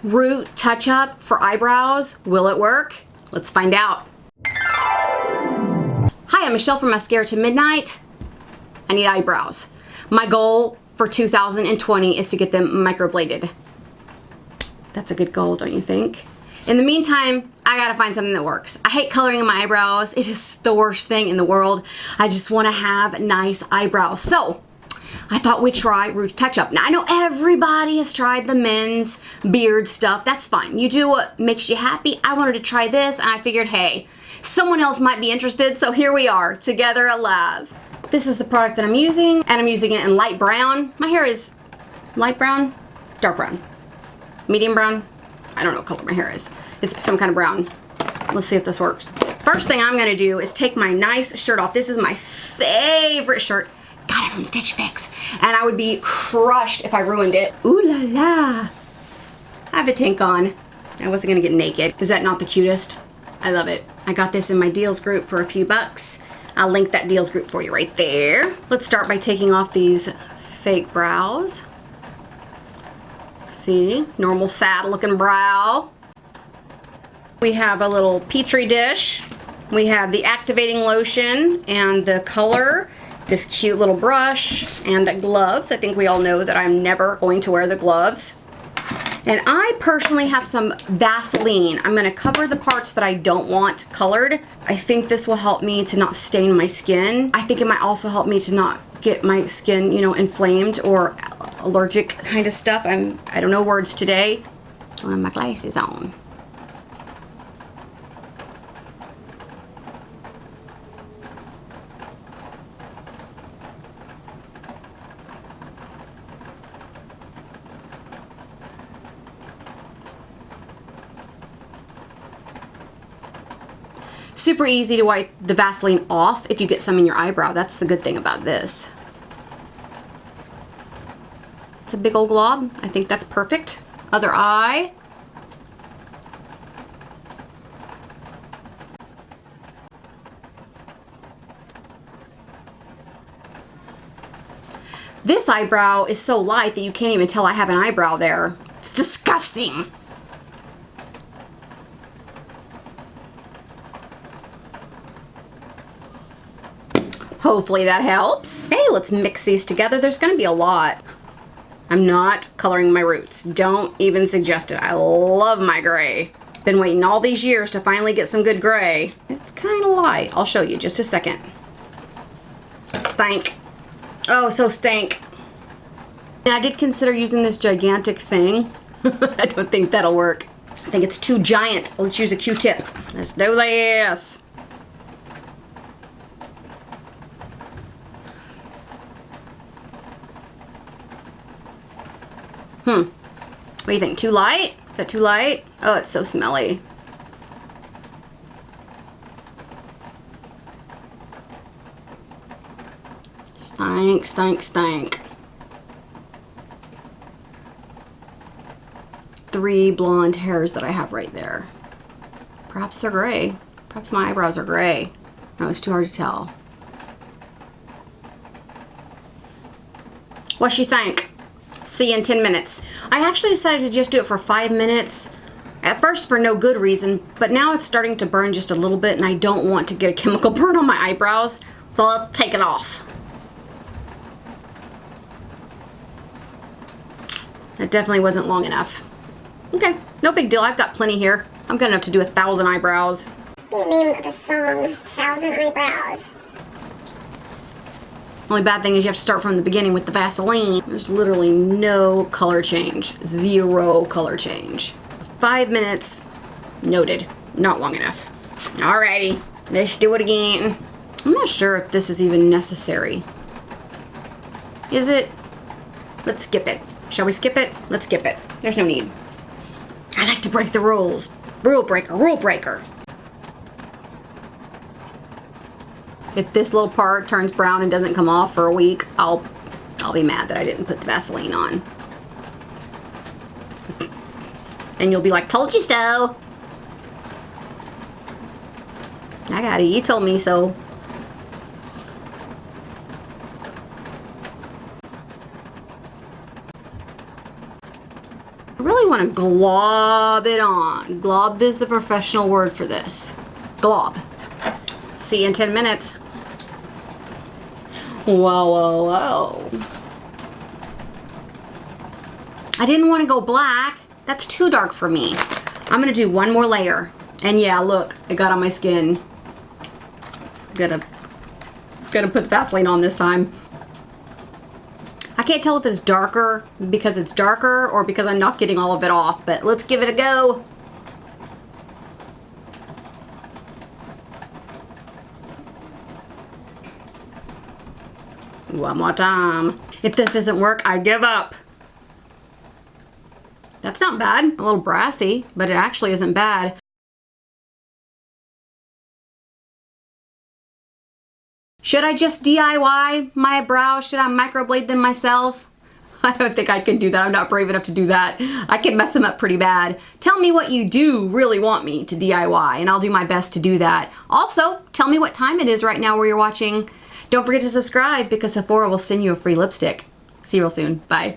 root touch-up for eyebrows. Will it work? Let's find out. Hi, I'm Michelle from Mascara to Midnight. I need eyebrows. My goal for 2020 is to get them microbladed. That's a good goal, don't you think? In the meantime, I gotta find something that works. I hate coloring in my eyebrows. It is the worst thing in the world. I just wanna have nice eyebrows. So, I thought we'd try root touch-up. Now, I know everybody has tried the men's beard stuff. That's fine. You do what makes you happy. I wanted to try this, and I figured, hey, someone else might be interested, so here we are, together at last. This is the product that I'm using, and I'm using it in light brown. My hair is light brown, dark brown, medium brown. I don't know what color my hair is. It's some kind of brown. Let's see if this works. First thing I'm gonna do is take my nice shirt off. This is my favorite shirt. Got it from Stitch Fix. And I would be crushed if I ruined it. Ooh la la. I have a tank on. I wasn't gonna get naked. Is that not the cutest? I love it. I got this in my deals group for a few bucks. I'll link that deals group for you right there. Let's start by taking off these fake brows. See, normal sad looking brow. We have a little petri dish. We have the activating lotion and the color, this cute little brush, and gloves. I think we all know that I'm never going to wear the gloves. And I personally have some Vaseline. I'm gonna cover the parts that I don't want colored. I think this will help me to not stain my skin. I think it might also help me to not get my skin, you know, inflamed or allergic kind of stuff. I don't know words today. I don't have my glasses on. Super easy to wipe the Vaseline off if you get some in your eyebrow. That's the good thing about this. It's a big old glob. I think that's perfect. Other eye. This eyebrow is so light that you can't even tell I have an eyebrow there. It's disgusting. Hopefully that helps. Hey, let's mix these together. There's gonna be a lot. I'm not coloring my roots. Don't even suggest it. I love my gray. Been waiting all these years to finally get some good gray. It's kind of light. I'll show you just a second. Stank. Oh, so stank. And I did consider using this gigantic thing. I don't think that'll work. I think it's too giant. Let's use a Q-tip. Let's do this. What do you think? Too light? Is that too light? Oh, it's so smelly. Stank, stank, stank. 3 blonde hairs that I have right there. Perhaps they're gray. Perhaps my eyebrows are gray. No, it's too hard to tell. What you think? See you in 10 minutes. I actually decided to just do it for 5 minutes. At first for no good reason, but now it's starting to burn just a little bit and I don't want to get a chemical burn on my eyebrows. So let's take it off. That definitely wasn't long enough. Okay, no big deal. I've got plenty here. I'm good enough to do 1,000 eyebrows. The name of the song, 1,000 Eyebrows. Only bad thing is you have to start from the beginning with the Vaseline. There's literally no color change. 0 color change. 5 minutes. Noted. Not long enough. Alrighty. Let's do it again. I'm not sure if this is even necessary. Is it? Let's skip it. Shall we skip it? Let's skip it. There's no need. I like to break the rules. Rule breaker. Rule breaker. If this little part turns brown and doesn't come off for a week, I'll be mad that I didn't put the Vaseline on. And you'll be like, told you so. I got it. You told me so. I really want gonna glob it on. Glob is the professional word for this. Glob. See you in 10 minutes. Whoa, whoa, whoa. I didn't want to go black. That's too dark for me. I'm gonna do one more layer. And yeah, look, it got on my skin. Gonna put Vaseline on this time. I can't tell if it's darker because it's darker or because I'm not getting all of it off, but let's give it a go. One more time. If this doesn't work, I give up. That's not bad. A little brassy, but it actually isn't bad. Should I just DIY my brows? Should I microblade them myself? I don't think I can do that. I'm not brave enough to do that. I can mess them up pretty bad. Tell me what you do really want me to DIY, and I'll do my best to do that. Also, tell me what time it is right now where you're watching. Don't forget to subscribe because Sephora will send you a free lipstick. See you real soon. Bye.